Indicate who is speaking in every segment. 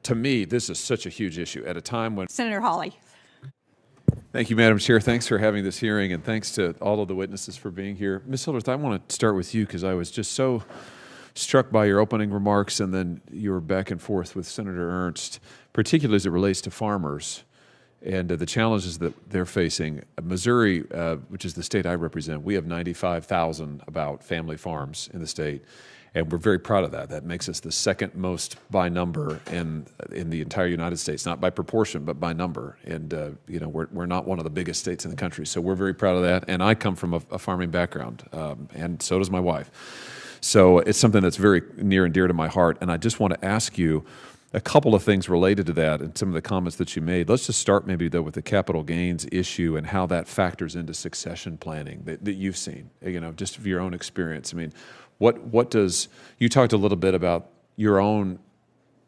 Speaker 1: To me, this is such a huge issue at a time when...
Speaker 2: Senator Hawley.
Speaker 1: Thank you, Madam Chair. Thanks for having this hearing, and thanks to all of the witnesses for being here. Ms. Hildreth, I want to start with you because I was just so struck by your opening remarks and then your back and forth with Senator Ernst, particularly as it relates to farmers and the challenges that they're facing. Missouri, which is the state I represent, we have 95,000 about family farms in the state, and we're very proud of that. That makes us the second most by number in the entire United States, not by proportion, but by number. And we're not one of the biggest states in the country, so we're very proud of that. And I come from a farming background, and so does my wife. So it's something that's very near and dear to my heart. And I just want to ask you a couple of things related to that and some of the comments that you made. Let's just start maybe, though, with the capital gains issue and how that factors into succession planning that you've seen, just of your own experience. I mean, what does, you talked a little bit about your own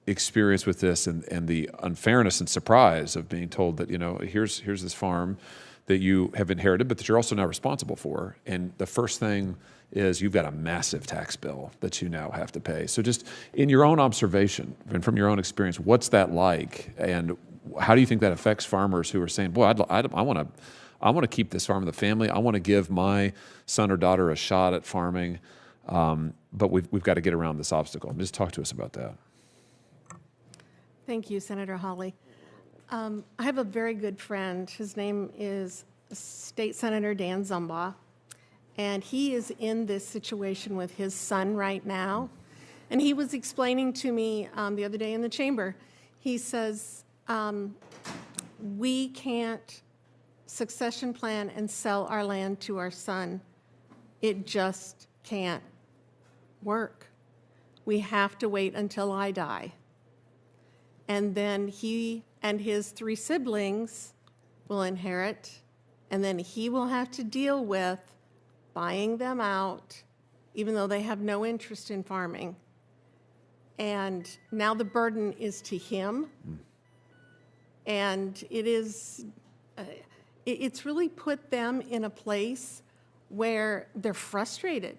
Speaker 1: experience with this and the unfairness and surprise of being told that, here's this farm that you have inherited, but that you're also now responsible for. And the first thing is you've got a massive tax bill that you now have to pay. So just in your own observation and from your own experience, what's that like? And how do you think that affects farmers who are saying, boy, I want to keep this farm in the family. I want to give my son or daughter a shot at farming, but we've got to get around this obstacle. Just talk to us about that.
Speaker 3: Thank you, Senator Hawley. I have a very good friend. His name is State Senator Dan Zumbaugh. And he is in this situation with his son right now. And he was explaining to me the other day in the chamber, he says, we can't succession plan and sell our land to our son. It just can't work. We have to wait until I die. And then he and his 3 siblings will inherit, and then he will have to deal with buying them out, even though they have no interest in farming. And now the burden is to him. And it's really put them in a place where they're frustrated.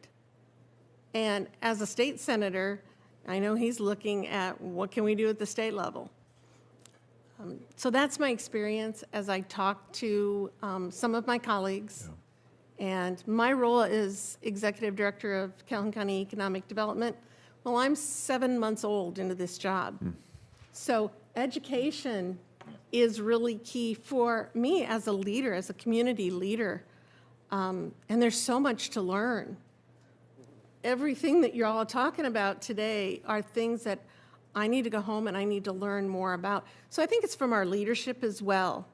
Speaker 3: And as a state senator, I know he's looking at what can we do at the state level. So that's my experience as I talk to some of my colleagues. Yeah. And my role as Executive Director of Calhoun County Economic Development, well, I'm 7 months old into this job. So education is really key for me as a leader, as a community leader. And there's so much to learn. Everything that you're all talking about today are things that I need to go home and I need to learn more about. So I think it's from our leadership as well.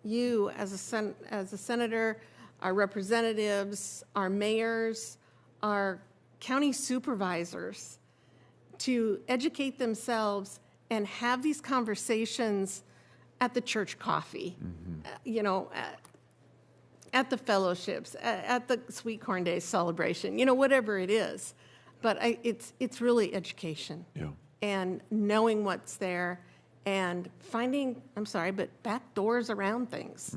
Speaker 3: You as a senator, our representatives, our mayors, our county supervisors, to educate themselves and have these conversations at the church coffee, at the fellowships, at the Sweet Corn Day celebration, whatever it is. But it's really education. Yeah. And knowing what's there and finding, back doors around things.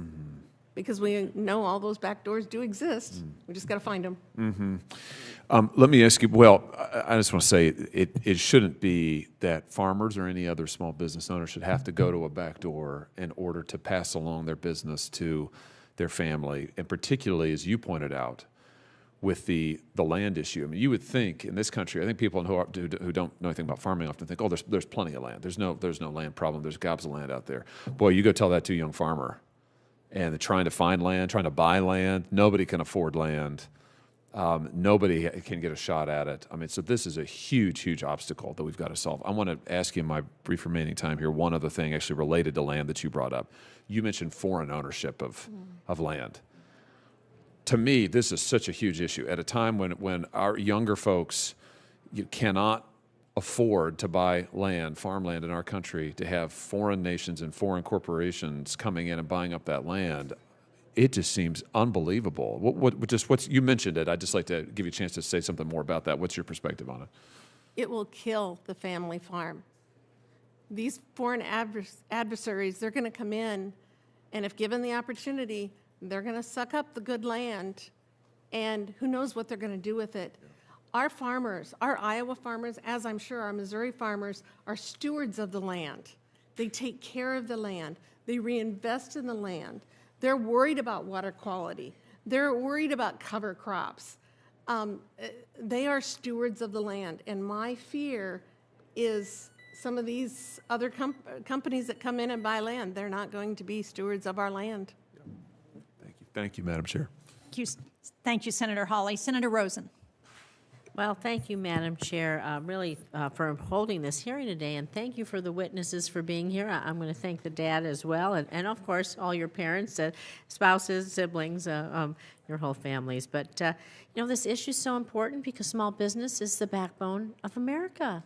Speaker 3: Because we know all those back doors do exist. We just got to find them.
Speaker 1: Let me ask you, well, I just want to say it shouldn't be that farmers or any other small business owner should have to go to a back door in order to pass along their business to their family, and particularly, as you pointed out, with the land issue. I mean, you would think in this country, I think people who don't know anything about farming often think, oh, there's plenty of land. There's no land problem. There's gobs of land out there. Boy, you go tell that to a young farmer, and they're trying to find land, trying to buy land. Nobody can afford land. Nobody can get a shot at it. I mean, so this is a huge, huge obstacle that we've got to solve. I want to ask you in my brief remaining time here one other thing actually related to land that you brought up. You mentioned foreign ownership of land. To me, this is such a huge issue at a time when our younger folks cannot afford to buy land, farmland in our country, to have foreign nations and foreign corporations coming in and buying up that land. It just seems unbelievable. You mentioned it. I'd just like to give you a chance to say something more about that. What's your perspective on it?
Speaker 3: It will kill the family farm. These foreign adversaries, they're going to come in, and if given the opportunity, they're going to suck up the good land, and who knows what they're going to do with it. our farmers, our Iowa farmers, as I'm sure our Missouri farmers, are stewards of the land. They take care of the land. They reinvest in the land. They're worried about water quality. They're worried about cover crops. They are stewards of the land. And my fear is some of these other companies that come in and buy land, they're not going to be stewards of our land.
Speaker 1: Thank you. Thank you, Madam Chair.
Speaker 2: Thank you, Senator Hawley. Senator Rosen.
Speaker 4: Well, thank you, Madam Chair, really for holding this hearing today, and thank you for the witnesses for being here. I'm going to thank the dad as well, and of course, all your parents, spouses, siblings, your whole families. But, this issue is so important because small business is the backbone of America.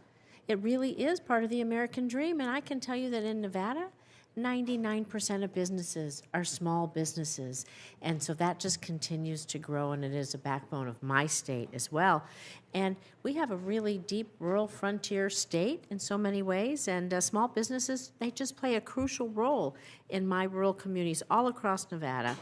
Speaker 4: It really is part of the American dream, and I can tell you that in Nevada, 99% of businesses are small businesses, and so that just continues to grow, and it is a backbone of my state as well. And we have a really deep rural frontier state in so many ways, and small businesses, they just play a crucial role in my rural communities all across Nevada.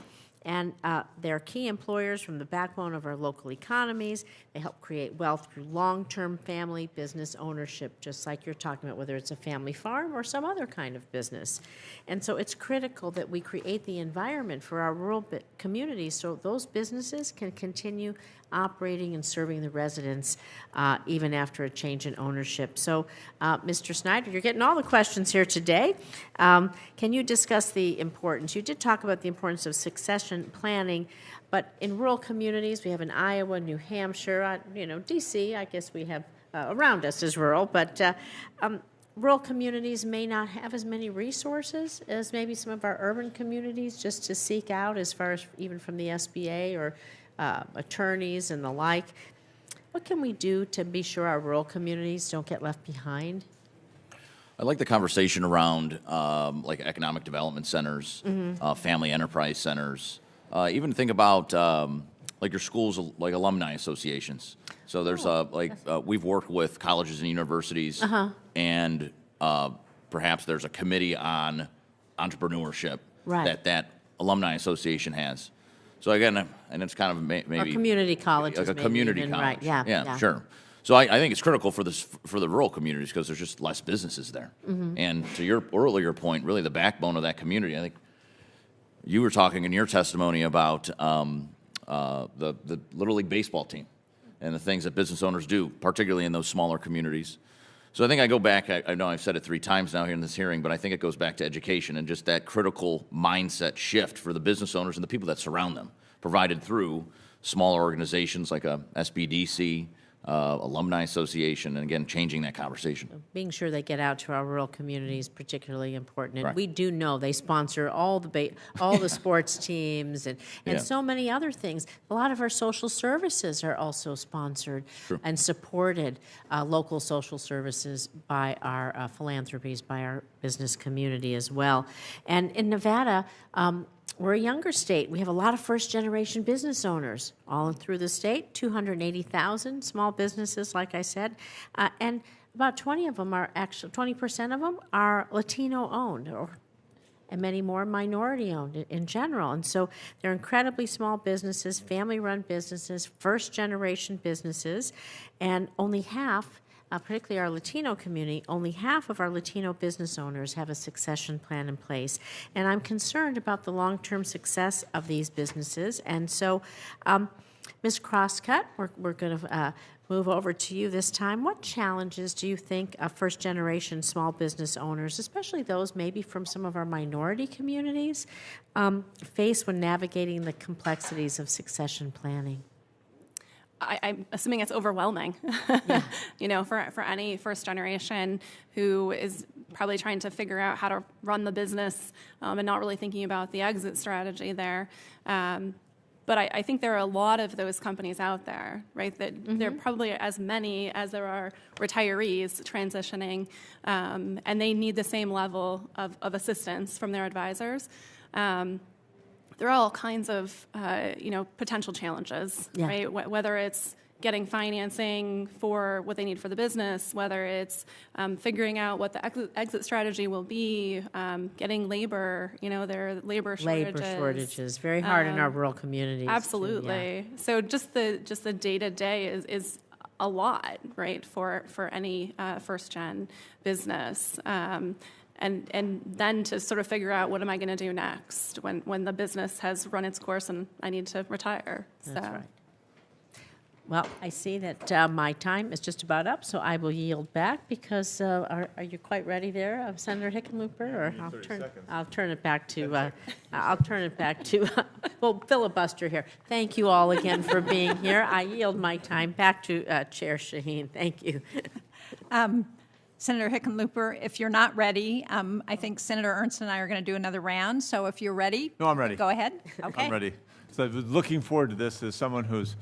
Speaker 4: And they're key employers from the backbone of our local economies. They help create wealth through long-term family business ownership, just like you're talking about, whether it's a family farm or some other kind of business. And so it's critical that we create the environment for our rural communities so those businesses can continue operating and serving the residents even after a change in ownership. So, Mr. Snyder, you're getting all the questions here today. Can you discuss the importance? You did talk about the importance of succession planning, but in rural communities, we have in Iowa, New Hampshire, D.C., I guess we have around us is rural, but rural communities may not have as many resources as maybe some of our urban communities just to seek out as far as even from the SBA or attorneys and the like. What can we do to be sure our rural communities don't get left behind?
Speaker 5: I like the conversation around like economic development centers, family enterprise centers. Even think about like your schools, like alumni associations. So there's we've worked with colleges and universities, and perhaps there's a committee on entrepreneurship that alumni association has. So again, and it's kind of maybe
Speaker 4: or community colleges,
Speaker 5: like a community
Speaker 4: even,
Speaker 5: college.
Speaker 4: right? Yeah,
Speaker 5: Sure. So I think it's critical for the rural communities because there's just less businesses there. And to your earlier point, really the backbone of that community. I think you were talking in your testimony about the Little League baseball team and the things that business owners do, particularly in those smaller communities. So I think I go back, I know I've said it 3 times now here in this hearing, but I think it goes back to education and just that critical mindset shift for the business owners and the people that surround them, provided through smaller organizations like a SBDC, alumni association, and again, changing that conversation.
Speaker 4: Being sure they get out to our rural communities, particularly important. And
Speaker 5: Right.
Speaker 4: we do know they sponsor all the sports teams and so many other things. A lot of our social services are also sponsored and supported, local social services by our philanthropies, by our business community as well. And in Nevada, we're a younger state. We have a lot of first-generation business owners all through the state, 280,000 small businesses, like I said, and about 20% of them are Latino-owned, and many more minority-owned in general. And so they're incredibly small businesses, family-run businesses, first-generation businesses, and only half, particularly our Latino community, only half of our Latino business owners have a succession plan in place. And I'm concerned about the long-term success of these businesses. And so, Ms. Crosscut, we're going to move over to you this time. What challenges do you think first-generation small business owners, especially those maybe from some of our minority communities, face when navigating the complexities of succession planning?
Speaker 6: I'm assuming it's overwhelming, for any first generation who is probably trying to figure out how to run the business and not really thinking about the exit strategy there. But I think there are a lot of those companies out there, right, that there are probably as many as there are retirees transitioning, and they need the same level of assistance from their advisors. There are all kinds of, potential challenges, right? Whether it's getting financing for what they need for the business, whether it's figuring out what the exit strategy will be, getting labor, there are labor shortages.
Speaker 4: Labor shortages, very hard in our rural communities.
Speaker 6: Absolutely. So just the day-to-day is a lot, right, for any first-gen business. And then to sort of figure out what am I going to do next when the business has run its course and I need to retire.
Speaker 4: That's right. Well, I see that my time is just about up, so I will yield back because are you quite ready there, Senator Hickenlooper? Or I'll turn it back to well, filibuster here. Thank you all again for being here. I yield my time back to Chair Shaheen. Thank you.
Speaker 2: Senator Hickenlooper, if you're not ready, I think Senator Ernst and I are going to do another round. So if you're ready.
Speaker 7: No, I'm ready.
Speaker 2: Go ahead. Okay.
Speaker 7: I'm ready. So I was looking forward to this as someone who's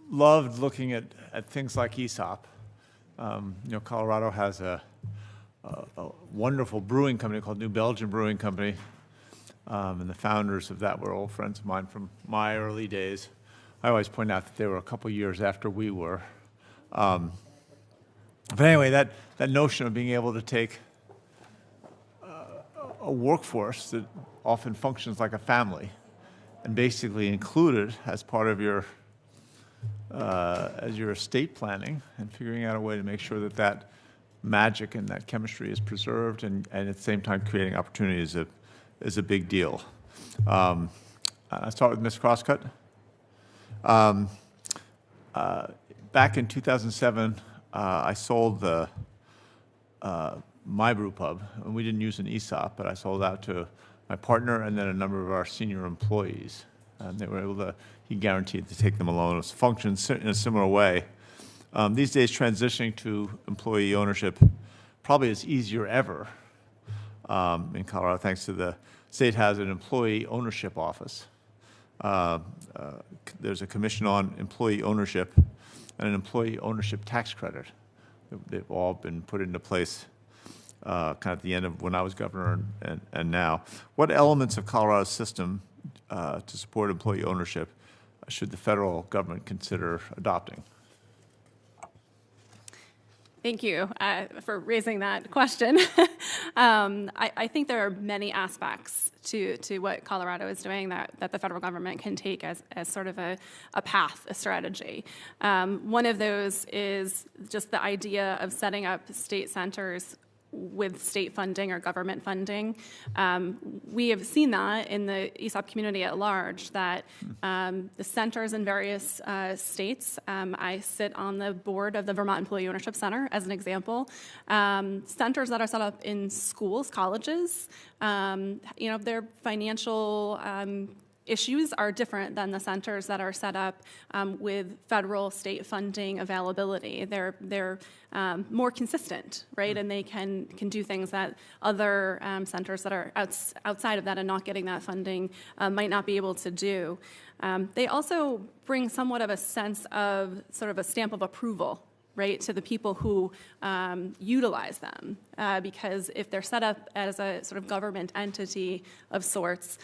Speaker 7: loved looking at things like ESOP. Colorado has a wonderful brewing company called New Belgium Brewing Company, and the founders of that were old friends of mine from my early days. I always point out that they were a couple years after we were. But anyway, that notion of being able to take a workforce that often functions like a family and basically include it as part of your estate planning and figuring out a way to make sure that magic and that chemistry is preserved and at the same time creating opportunity is a big deal. I start with Ms. Crosscut. Back in 2007, I sold my brew pub, and we didn't use an ESOP, but I sold out to my partner and then a number of our senior employees. And they were able to, he guaranteed to take them alone. It was functioned in a similar way. These days, transitioning to employee ownership probably is easier ever in Colorado, thanks to the state has an employee ownership office. There's a commission on employee ownership and an employee ownership tax credit. They've all been put into place kind of at the end of when I was governor and now. What elements of Colorado's system to support employee ownership should the federal government consider adopting?
Speaker 6: Thank you for raising that question. I think there are many aspects to what Colorado is doing that the federal government can take as sort of a path, a strategy. One of those is just the idea of setting up state centers with state funding or government funding. We have seen that in the ESOP community at large, that the centers in various states, I sit on the board of the Vermont Employee Ownership Center as an example, centers that are set up in schools, colleges, their financial issues are different than the centers that are set up with federal, state funding availability. They're more consistent, right? And they can do things that other centers that are outside of that and not getting that funding might not be able to do. They also bring somewhat of a sense of sort of a stamp of approval, right, to the people who utilize them. Because if they're set up as a sort of government entity of sorts,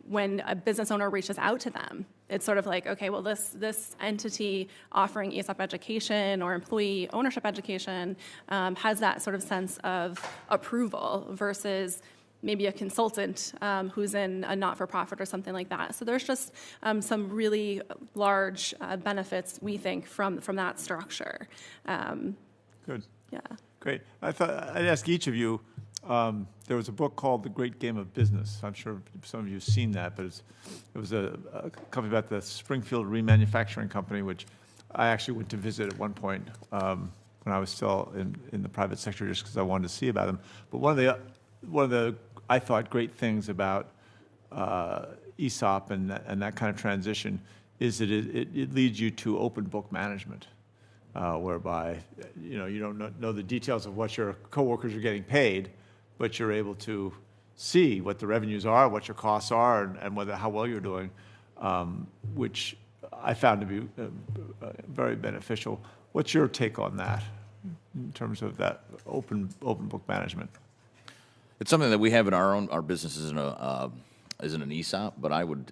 Speaker 6: when a business owner reaches out to them, it's sort of like, okay, well, this entity offering ESOP education or employee ownership education has that sort of sense of approval versus maybe a consultant who's in a not-for-profit or something like that. So there's just some really large benefits, we think, from that structure.
Speaker 7: Good.
Speaker 6: Yeah.
Speaker 7: Great. I thought I'd ask each of you, there was a book called The Great Game of Business. I'm sure some of you have seen that, but it was a company about the Springfield Remanufacturing Company, which I actually went to visit at one point when I was still in the private sector just because I wanted to see about them. But one of the I thought great things about ESOP and that kind of transition is that it leads you to open book management, whereby you don't know the details of what your coworkers are getting paid, but you're able to see what the revenues are, what your costs are, and how well you're doing, which I found to be very beneficial. What's your take on that in terms of that open book management?
Speaker 5: It's something that we have in our business isn't an ESOP, but I would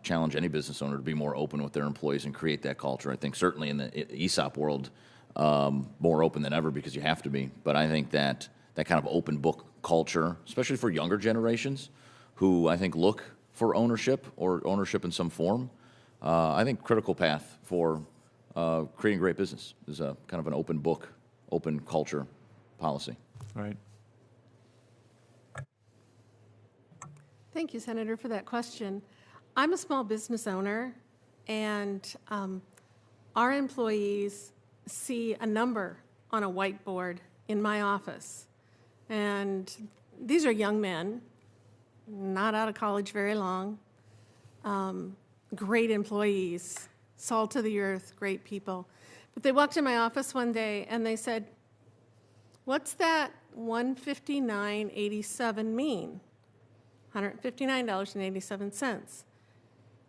Speaker 5: challenge any business owner to be more open with their employees and create that culture. I think certainly in the ESOP world, more open than ever because you have to be. But I think that kind of open book culture, especially for younger generations who I think look for ownership or ownership in some form, I think critical path for creating great business is a kind of an open book, open culture policy.
Speaker 7: Right.
Speaker 3: Thank you, Senator, for that question. I'm a small business owner, and our employees see a number on a whiteboard in my office. And these are young men, not out of college very long, great employees, salt of the earth, great people. But they walked in my office one day and they said, "What's that 159.87 mean?" $159.87.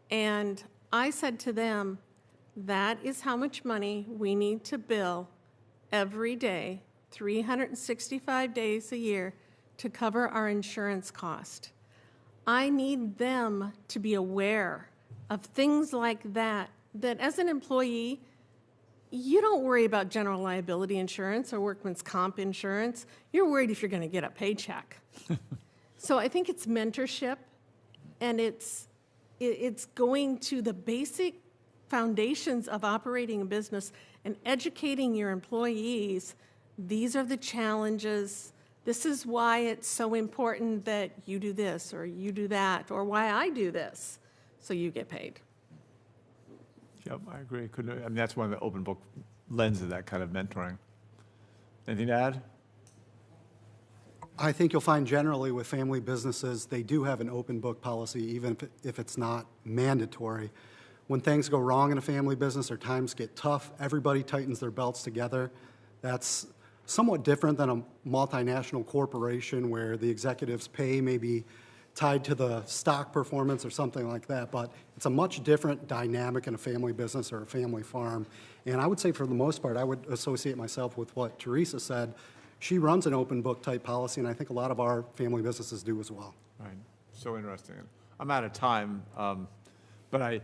Speaker 3: And I said to them, that is how much money we need to bill every day, 365 days a year, to cover our insurance cost. I need them to be aware of things like that, that as an employee, you don't worry about general liability insurance or workman's comp insurance. You're worried if you're going to get a paycheck. So I think it's mentorship, and it's going to the basic foundations of operating a business and educating your employees. These are the challenges. This is why it's so important that you do this or you do that, or why I do this, so you get paid.
Speaker 7: Yep, I agree. That's one of the open book lens of that kind of mentoring. Anything to add?
Speaker 8: I think you'll find generally with family businesses, they do have an open book policy, even if it's not mandatory. When things go wrong in a family business or times get tough, everybody tightens their belts together. That's somewhat different than a multinational corporation where the executives' pay may be tied to the stock performance or something like that, but it's a much different dynamic in a family business or a family farm. And I would say for the most part, I would associate myself with what Teresa said. She runs an open book type policy, and I think a lot of our family businesses do as well.
Speaker 7: Right. So interesting. I'm out of time, but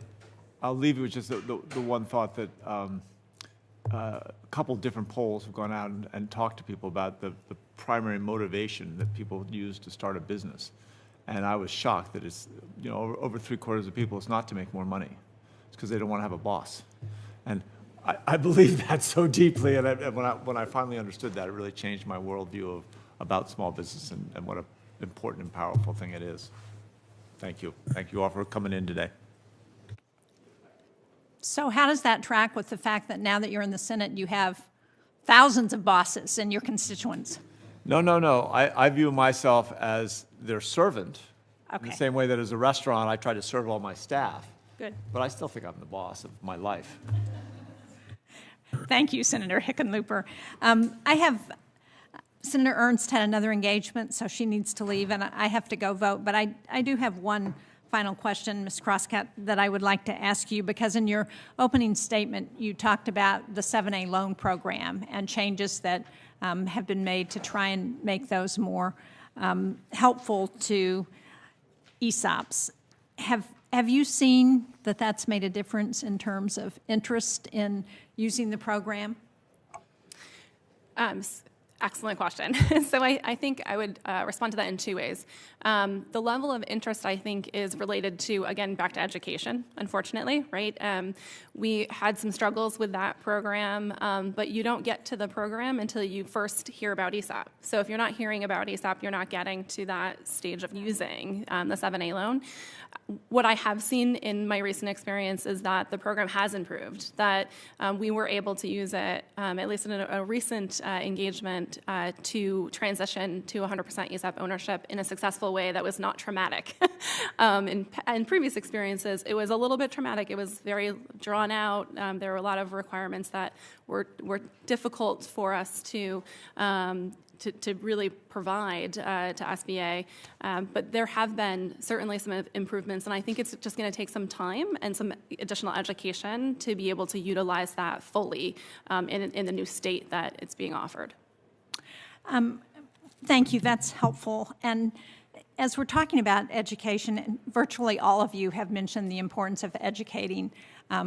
Speaker 7: I'll leave you with just the one thought that a couple different polls have gone out and talked to people about the primary motivation that people use to start a business. And I was shocked that it's, over 3/4 of people, it's not to make more money. It's because they don't want to have a boss. And I believe that so deeply, and when I finally understood that, it really changed my worldview about small business and what an important and powerful thing it is. Thank you. Thank you all for coming in today.
Speaker 2: So how does that track with the fact that now that you're in the Senate, you have thousands of bosses in your constituents?
Speaker 7: No. I view myself as their servant.
Speaker 2: Okay.
Speaker 7: In the same way that as a restaurant, I try to serve all my staff.
Speaker 2: Good.
Speaker 7: But I still think I'm the boss of my life.
Speaker 2: Thank you, Senator Hickenlooper. Senator Ernst had another engagement, so she needs to leave, and I have to go vote. But I do have one final question, Ms. Crosscutt, that I would like to ask you, because in your opening statement, you talked about the 7A loan program and changes that have been made to try and make those more helpful to ESOPs. Have you seen that that's made a difference in terms of interest in using the program?
Speaker 6: Excellent question. So I think I would respond to that in two ways. The level of interest, I think, is related to, again, back to education, unfortunately, right? We had some struggles with that program, but you don't get to the program until you first hear about ESOP. So if you're not hearing about ESOP, you're not getting to that stage of using the 7A loan. What I have seen in my recent experience is that the program has improved, that we were able to use it, at least in a recent engagement, to transition to 100% ESOP ownership in a successful way that was not traumatic. In previous experiences, it was a little bit traumatic. It was very drawn out. There were a lot of requirements that were difficult for us to really provide to SBA. But there have been certainly some improvements, and I think it's just going to take some time and some additional education to be able to utilize that fully in the new state that it's being offered.
Speaker 2: Thank you. That's helpful. And as we're talking about education, and virtually all of you have mentioned the importance of educating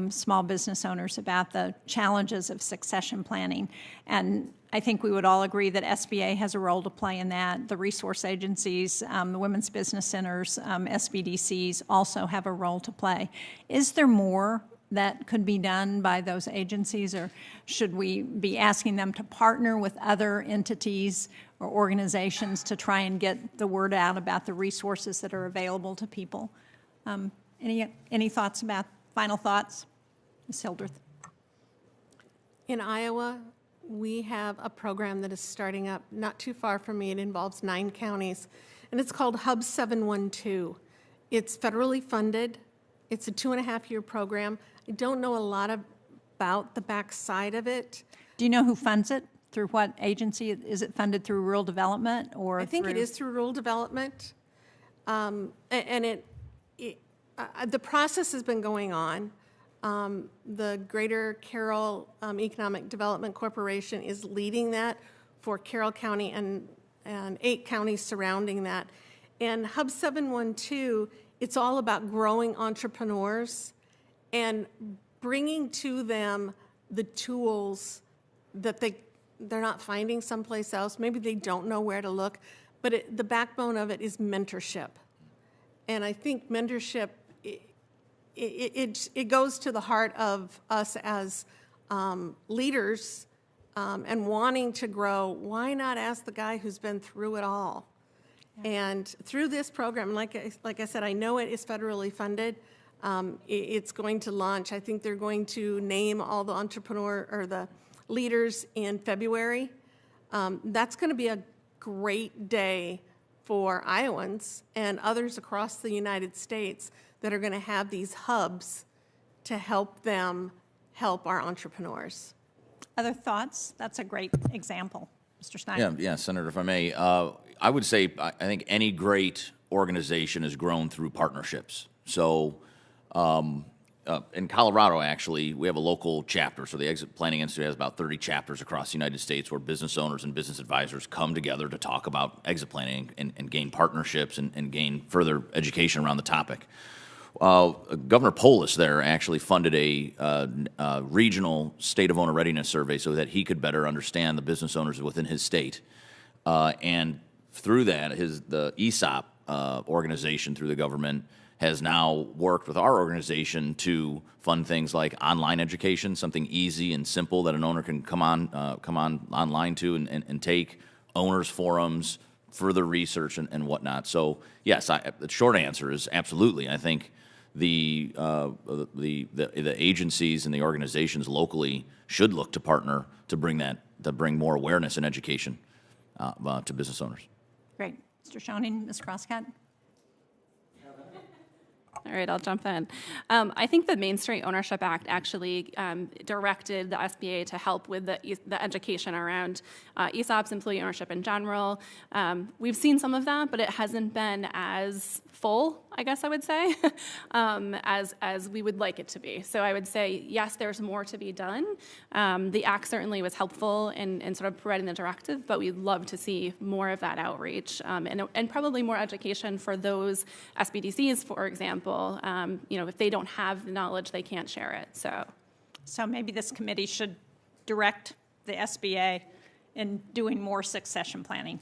Speaker 2: small business owners about the challenges of succession planning. And I think we would all agree that SBA has a role to play in that. The resource agencies, the women's business centers, SBDCs also have a role to play. Is there more that could be done by those agencies, or should we be asking them to partner with other entities or organizations to try and get the word out about the resources that are available to people? Any thoughts about, final thoughts? Ms. Hildreth?
Speaker 3: In Iowa, we have a program that is starting up not too far from me. It involves 9 counties, and it's called Hub 712. It's federally funded. It's a 2.5-year program. I don't know a lot about the backside of it.
Speaker 2: Do you know who funds it? Through what agency? Is it funded through rural development or
Speaker 3: I think it is through rural development. And the process has been going on. The Greater Carroll Economic Development Corporation is leading that for Carroll County and 8 counties surrounding that. And Hub 712, it's all about growing entrepreneurs and bringing to them the tools that they're not finding someplace else. Maybe they don't know where to look, but the backbone of it is mentorship. And I think mentorship, it goes to the heart of us as leaders and wanting to grow. Why not ask the guy who's been through it all? Yeah. And through this program, like I said, I know it is federally funded. It's going to launch. I think they're going to name all the entrepreneur or the leaders in February. That's going to be a great day for Iowans and others across the United States that are going to have these hubs to help them help our entrepreneurs.
Speaker 2: Other thoughts? That's a great example. Mr. Snyder?
Speaker 5: Yeah, Senator, if I may. I would say I think any great organization has grown through partnerships. So in Colorado, actually, we have a local chapter. So the Exit Planning Institute has about 30 chapters across the United States where business owners and business advisors come together to talk about exit planning and gain partnerships and gain further education around the topic. Governor Polis there actually funded a regional state of owner readiness survey so that he could better understand the business owners within his state. And through that, the ESOP organization through the government has now worked with our organization to fund things like online education, something easy and simple that an owner can come on online to and take, owners forums, further research and whatnot. So yes, the short answer is absolutely. I think the agencies and the organizations locally should look to partner to bring more awareness and education to business owners.
Speaker 2: Great. Mr. Schoening, Ms. Crosscutt?
Speaker 6: All right, I'll jump in. I think the Main Street Ownership Act actually directed the SBA to help with the education around ESOPs, employee ownership in general. We've seen some of that, but it hasn't been as full, I guess I would say, as we would like it to be. So I would say, yes, there's more to be done. The Act certainly was helpful in sort of providing the directive, but we'd love to see more of that outreach and probably more education for those SBDCs, for example. If they don't have the knowledge, they can't share it.
Speaker 2: So maybe this committee should direct the SBA in doing more succession planning.